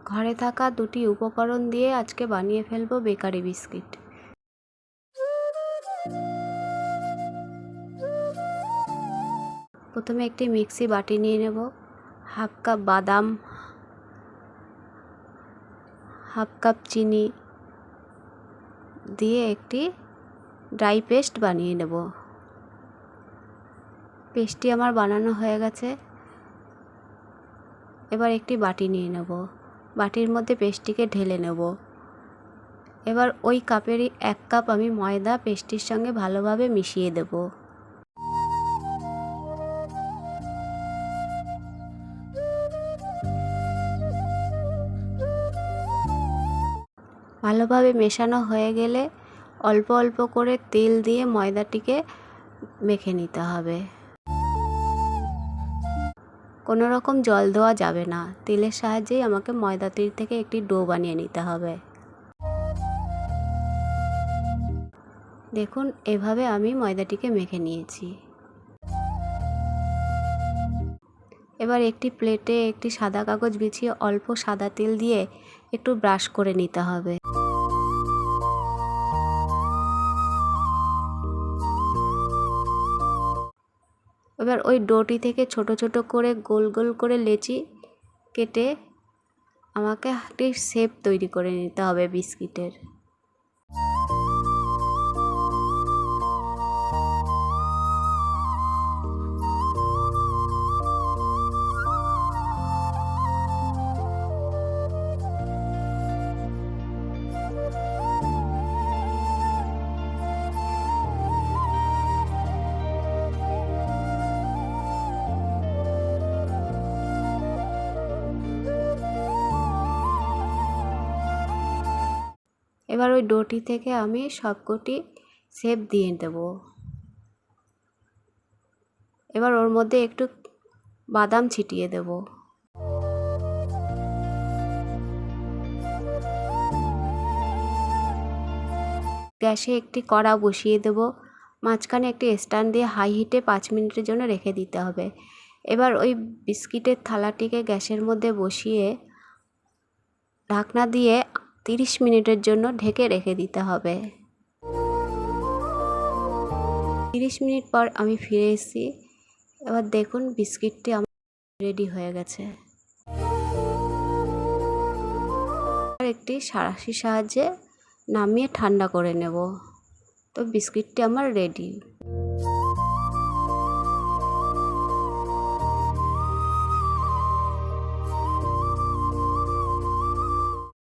ঘরে থাকা দুটি উপকরণ দিয়ে আজকে বানিয়ে ফেলবো বেকারি বিস্কিট। প্রথমে একটি মিক্সি বাটি নিয়ে নেব, হাফ কাপ বাদাম, হাফ কাপ চিনি দিয়ে একটি ড্রাই পেস্ট বানিয়ে নেব। পেস্টটি আমার বানানো হয়ে গেছে। এবার একটি বাটি নিয়ে নেব, বাটির মধ্যে পেস্টটিকে ঢেলে নেব। এবার ওই কাপেরই 1 কাপ আমি ময়দা পেস্টটির সঙ্গে ভালোভাবে মিশিয়ে দেব। ভালোভাবে মেশানো হয়ে গেলে অল্প অল্প করে তেল দিয়ে ময়দাটিকে মেখে নিতে হবে। কোনো রকম জল দেওয়া যাবে না, তেলের সাহায্যেই আমাকে ময়দাটির থেকে একটি ডো বানিয়ে নিতে হবে। দেখুন, এভাবে আমি ময়দাটিকে মেখে নিয়েছি। এবার একটি প্লেটে একটি সাদা কাগজ বিছিয়ে অল্প সাদা তেল দিয়ে একটু ব্রাশ করে নিতে হবে। এবার ওই ডোটি থেকে ছোট ছোট করে গোল গোল করে লেচি কেটে আমাকে একটি শেপ তৈরি করে নিতে হবে বিস্কিটের। এবার ওই ডোটি থেকে আমি সবকটি শেপ দিয়ে দেব। এবার ওর মধ্যে একটু বাদাম ছিটিয়ে দেব। গ্যাসে একটি কড়া বসিয়ে দেব, মাঝখানে একটি স্ট্যান্ড দিয়ে হাই হিটে 5 মিনিটের জন্য রেখে দিতে হবে। এবার ওই বিস্কিটের থালাটিকে গ্যাসের মধ্যে বসিয়ে ঢাকনা দিয়ে 30 মিনিটের জন্য ঢেকে রেখে দিতে হবে। 30 মিনিট পর আমি ফিরে এসেছি। এবার দেখুন বিস্কিটটি আমার রেডি হয়ে গেছে। একটি সাঁড়াশির সাহায্যে নামিয়ে ঠান্ডা করে নেব। তো বিস্কিটটি আমার রেডি।